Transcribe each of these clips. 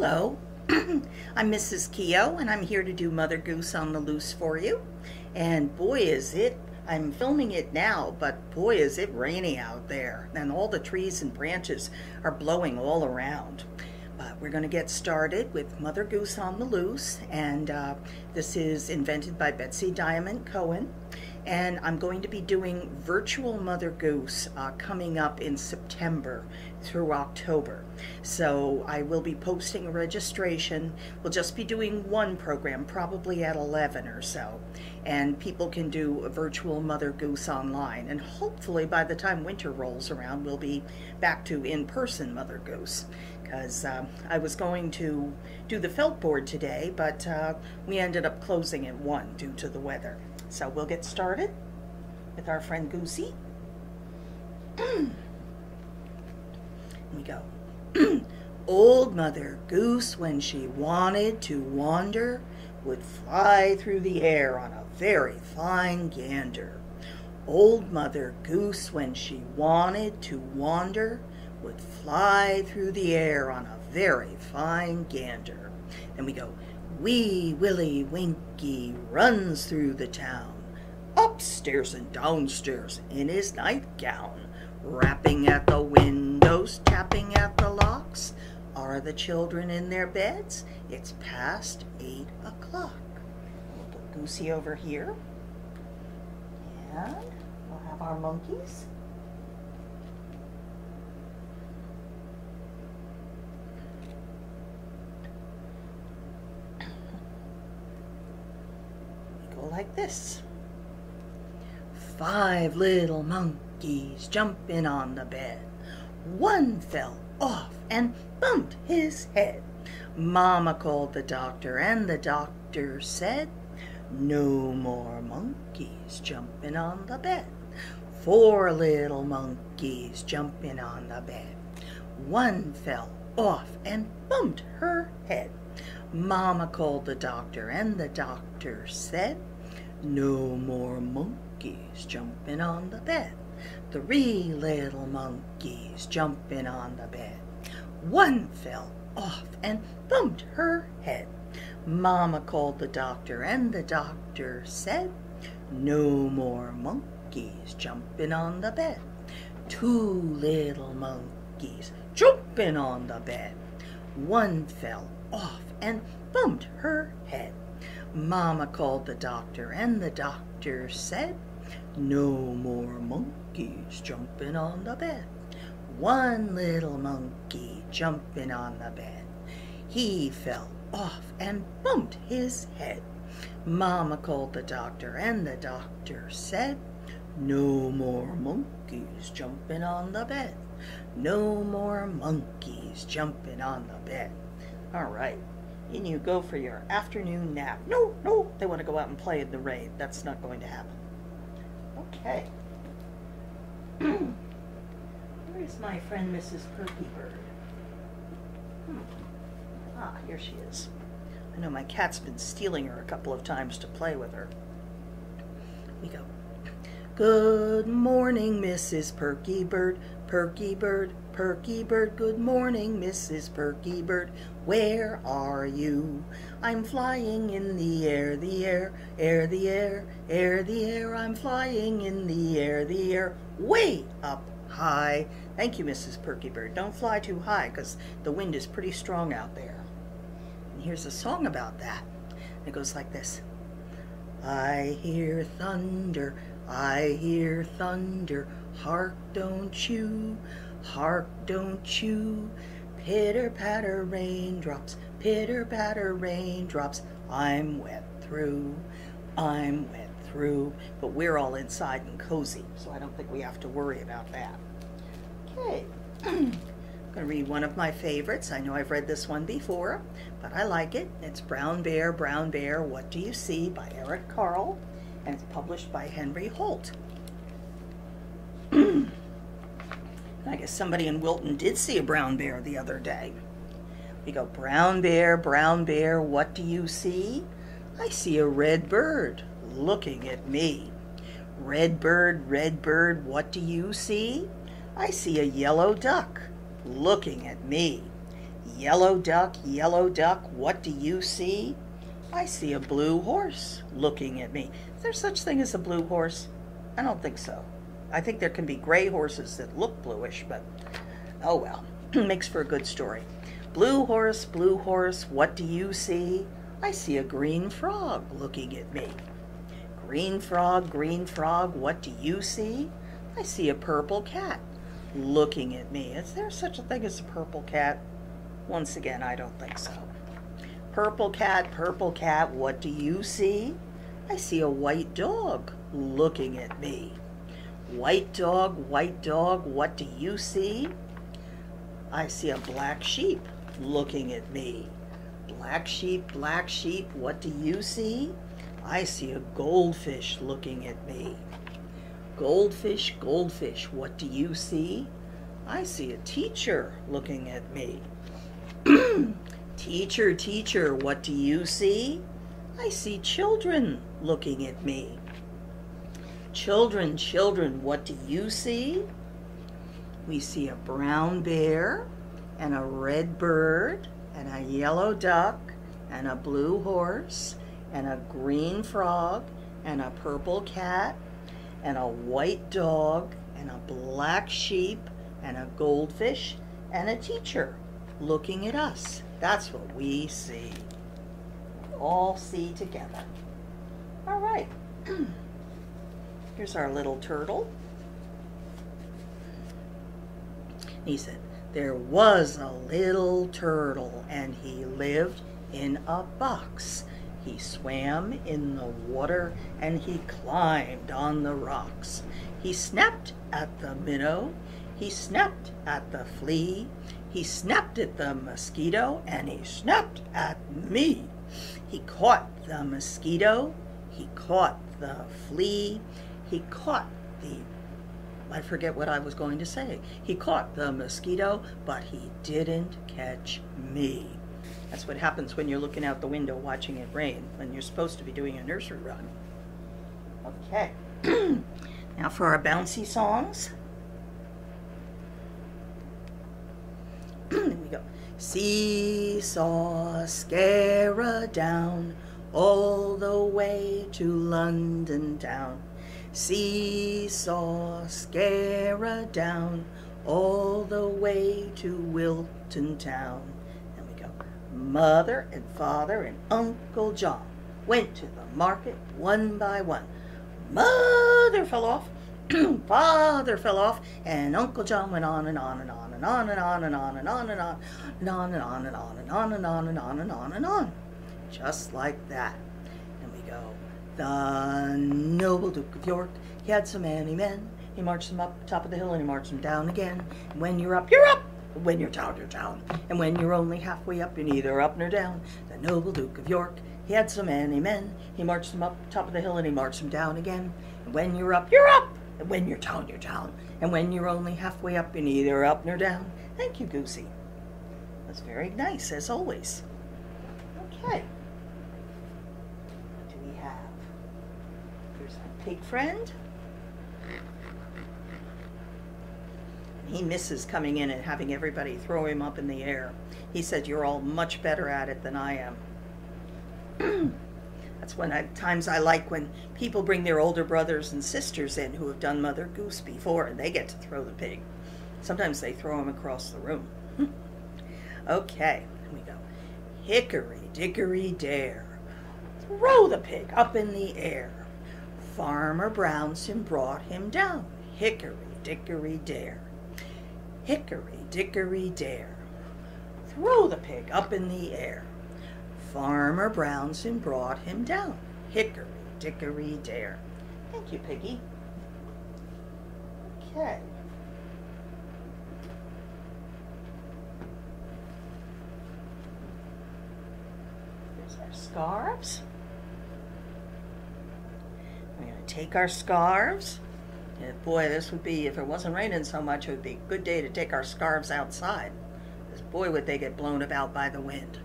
Hello, I'm Mrs. Keogh, and I'm here to do Mother Goose on the Loose for you. And boy is it, I'm filming it now, but boy is it rainy out there, and all the trees and branches are blowing all around. But we're going to get started with Mother Goose on the Loose, and this is invented by Betsy Diamond Cohen. And I'm going to be doing virtual Mother Goose coming up in September through October. So I will be posting a registration. We'll just be doing one program, probably at 11 or so. And people can do a virtual Mother Goose online. And hopefully by the time winter rolls around, we'll be back to in-person Mother Goose. Because I was going to do the felt board today, but we ended up closing at 1 due to the weather. So we'll get started with our friend Goosey. We go. Old Mother Goose, when she wanted to wander, would fly through the air on a very fine gander. Old Mother Goose, when she wanted to wander, would fly through the air on a very fine gander. Then we go. Wee Willie Winkie runs through the town, upstairs and downstairs in his nightgown, rapping at the windows, tapping at the locks. Are the children in their beds? It's past 8 o'clock. We'll put Goosey over here, and we'll have our monkeys. Like this. 5 little monkeys jumping on the bed. One fell off and bumped his head. Mama called the doctor, and the doctor said, no more monkeys jumping on the bed. 4 little monkeys jumping on the bed. One fell off and bumped her head. Mama called the doctor, and the doctor said, no more monkeys jumping on the bed. 3 little monkeys jumping on the bed. One fell off and bumped her head. Mama called the doctor, and the doctor said, no more monkeys jumping on the bed. 2 little monkeys jumping on the bed. One fell off and bumped her head. Mama called the doctor, and the doctor said, no more monkeys jumping on the bed. 1 little monkey jumping on the bed. He fell off and bumped his head. Mama called the doctor, and the doctor said, no more monkeys jumping on the bed. No more monkeys jumping on the bed. All right. In you go for your afternoon nap. No, they want to go out and play in the rain. That's not going to happen. Okay. Where's my friend Mrs. Perky Bird? Ah, here she is. I know my cat's been stealing her a couple of times to play with her. We go. Good morning, Mrs. Perky Bird. Perky Bird, Perky Bird, good morning, Mrs. Perky Bird. Where are you? I'm flying in the air, the air, air, the air, air, the air. I'm flying in the air, way up high. Thank you, Mrs. Perky Bird. Don't fly too high, because the wind is pretty strong out there. And here's a song about that. It goes like this. I hear thunder, I hear thunder. Hark, don't you, pitter-patter raindrops, pitter-patter raindrops. I'm wet through, but we're all inside and cozy, so I don't think we have to worry about that. Okay, I'm going to read one of my favorites. I know I've read this one before, but I like it. It's Brown Bear, What Do You See by Eric Carle, and it's published by Henry Holt. I guess somebody in Wilton did see a brown bear the other day. We go, Brown Bear, what do you see? I see a red bird looking at me. Red bird, what do you see? I see a yellow duck looking at me. yellow duck, what do you see? I see a blue horse looking at me. Is there such thing as a blue horse? I don't think so. I think there can be gray horses that look bluish, but oh well, makes for a good story. Blue horse, what do you see? I see a green frog looking at me. Green frog, what do you see? I see a purple cat looking at me. Is there such a thing as a purple cat? Once again, I don't think so. Purple cat, what do you see? I see a white dog looking at me. White dog, what do you see? I see a black sheep looking at me. Black sheep, what do you see? I see a goldfish looking at me. Goldfish, what do you see? I see a teacher looking at me. Teacher, what do you see? I see children looking at me. Children, what do you see? We see a brown bear and a red bird and a yellow duck and a blue horse and a green frog and a purple cat and a white dog and a black sheep and a goldfish and a teacher looking at us. That's what we see. We all see together. All right. Here's our little turtle. He said, there was a little turtle and he lived in a box. He swam in the water and he climbed on the rocks. He snapped at the minnow, he snapped at the flea, he snapped at the mosquito and he snapped at me. He caught the mosquito, he caught the flea, he caught I forget what I was going to say. He caught the mosquito, but he didn't catch me. That's what happens when you're looking out the window watching it rain, when you're supposed to be doing a nursery rhyme. Okay. Now for our bouncy songs. Here we go. Seesaw, scare down, all the way to London town. Seesaw, scare down, all the way to Wilton town. And we go. Mother and father and Uncle John went to the market one by one. Mother fell off, father fell off, and Uncle John went on and on and on and on and on and on and on and on and on and on and on and on and on and on and on and on. Just like that. And we go. The noble Duke of York, he had so many men. He marched them up top of the hill and he marched them down again. And when you're up, you're up. When you're down, you're down. And when you're only halfway up, you're neither up nor down. The noble Duke of York, he had so many men. He marched them up top of the hill and he marched them down again. And when you're up, you're up. And when you're down, you're down. And when you're only halfway up, you're neither up nor down. Thank you, Goosey. That's very nice, as always. Okay. What do we have? Here's our pig friend. He misses coming in and having everybody throw him up in the air. He said, you're all much better at it than I am. That's times I like when people bring their older brothers and sisters in who have done Mother Goose before, and they get to throw the pig. Sometimes they throw him across the room. Okay, here we go. Hickory dickory dare, throw the pig up in the air. Farmer Brown soon brought him down. Hickory dickory dare. Hickory dickory dare, throw the pig up in the air. Farmer Brown soon brought him down. Hickory dickory dare. Thank you, Piggy. Okay. Here's our scarves. We're going to take our scarves. Yeah, boy, this would be, if it wasn't raining so much, it would be a good day to take our scarves outside. Because boy, would they get blown about by the wind.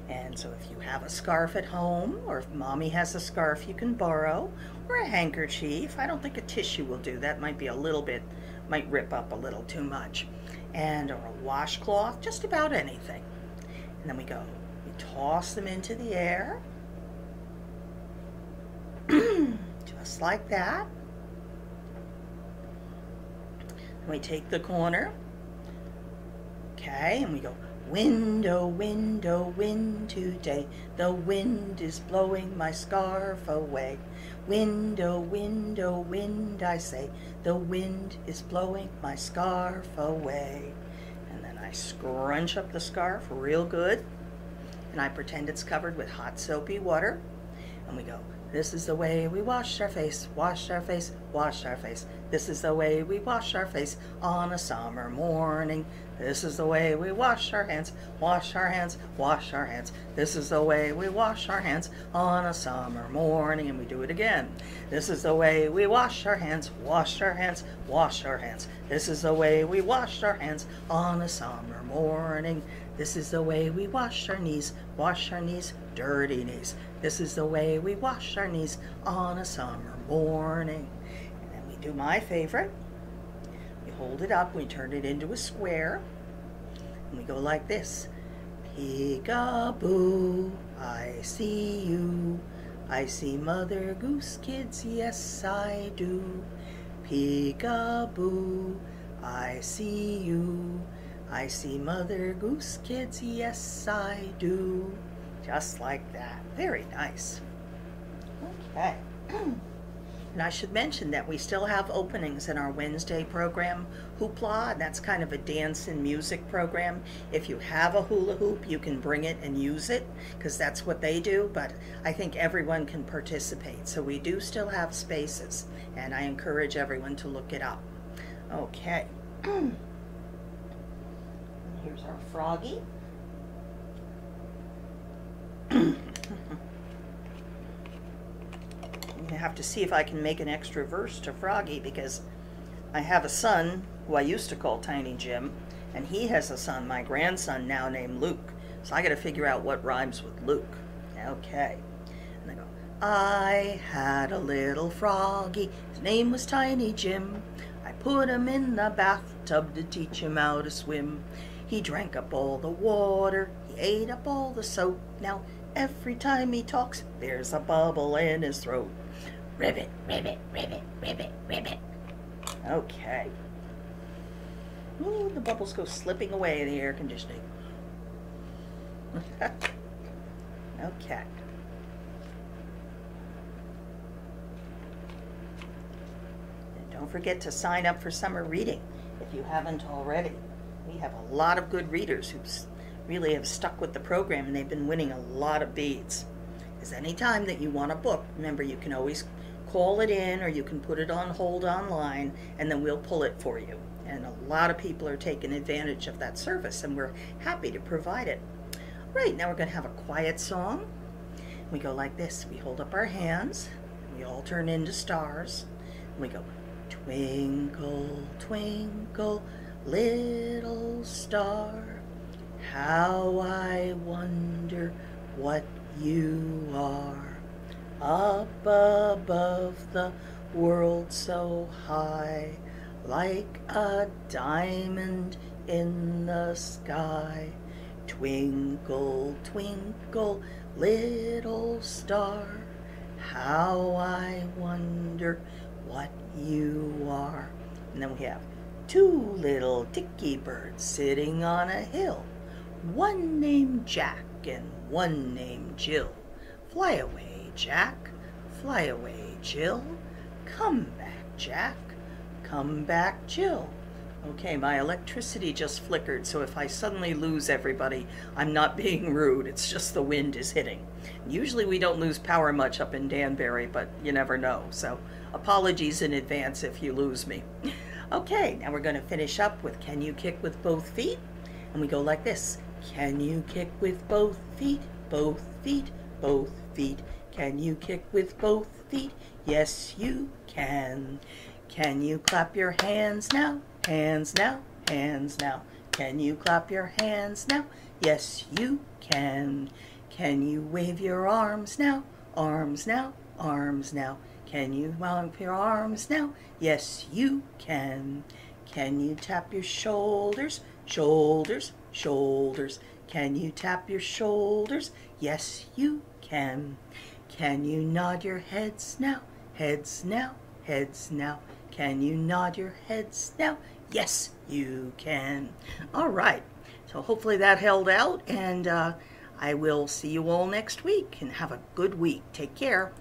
And so if you have a scarf at home, or if Mommy has a scarf you can borrow, or a handkerchief, I don't think a tissue will do. That might be a little bit, might rip up a little too much. And or a washcloth, just about anything. And then we toss them into the air. Just like that. And we take the corner. Okay, and we go, window, window, wind today. The wind is blowing my scarf away. Window, window, wind, I say. The wind is blowing my scarf away. And then I scrunch up the scarf real good. And I pretend it's covered with hot soapy water. And we go, this is the way we wash our face, wash our face, wash our face. This is the way we wash our face on a summer morning. This is the way we wash our hands, wash our hands, wash our hands. This is the way we wash our hands on a summer morning. And we do it again. This is the way we wash our hands, wash our hands, wash our hands. This is the way we wash our hands on a summer morning. This is the way we wash our knees, dirty knees. This is the way we wash our knees on a summer morning. And then we do my favorite. We hold it up, we turn it into a square, and we go like this. Peek-a-boo, I see you. I see Mother Goose kids, yes I do. Peek-a-boo, I see you. I see Mother Goose kids, yes I do. Just like that. Very nice. Okay. And I should mention that we still have openings in our Wednesday program, Hoopla, and that's kind of a dance and music program. If you have a hula hoop, you can bring it and use it, because that's what they do, but I think everyone can participate. So we do still have spaces, and I encourage everyone to look it up. Okay. Here's our froggy. I have to see if I can make an extra verse to Froggy, because I have a son who I used to call Tiny Jim, and he has a son, my grandson now, named Luke. So I got to figure out what rhymes with Luke. Okay. And I go, I had a little froggy, his name was Tiny Jim. I put him in the bathtub to teach him how to swim. He drank up all the water, he ate up all the soap. Now every time he talks, there's a bubble in his throat. Ribbit, ribbit, ribbit, ribbit, ribbit. Okay. Ooh, the bubbles go slipping away in the air conditioning. Okay. And don't forget to sign up for summer reading if you haven't already. We have a lot of good readers who really have stuck with the program, and they've been winning a lot of beads. Because anytime that you want a book, remember, you can always call it in, or you can put it on hold online, and then we'll pull it for you. And a lot of people are taking advantage of that service, and we're happy to provide it. Right, now we're going to have a quiet song. We go like this. We hold up our hands. We all turn into stars. And we go, twinkle, twinkle, little star, how I wonder what you are. Up above the world so high, like a diamond in the sky. Twinkle, twinkle, little star, how I wonder what you are. And then we have two little dicky birds sitting on a hill, one named Jack and one named Jill. Fly away, Jack, fly away, Jill. Come back, Jack, come back, Jill. Okay, my electricity just flickered, so if I suddenly lose everybody, I'm not being rude. It's just the wind is hitting. Usually we don't lose power much up in Danbury, but you never know. So apologies in advance if you lose me. Okay, now we're going to finish up with Can You Kick with Both Feet? And we go like this. Can you kick with both feet? Both feet, both feet. Can you kick with both feet? Yes, you can. Can you clap your hands now? Hands now, hands now. Can you clap your hands now? Yes, you can. Can you wave your arms now? Arms now, arms now. Can you wave your arms now? Yes, you can. Can you tap your shoulders? Shoulders, shoulders. Can you tap your shoulders? Yes, you can. Can you nod your heads now? Heads now, heads now. Can you nod your heads now? Yes, you can. All right. So hopefully that held out, and I will see you all next week, and have a good week. Take care.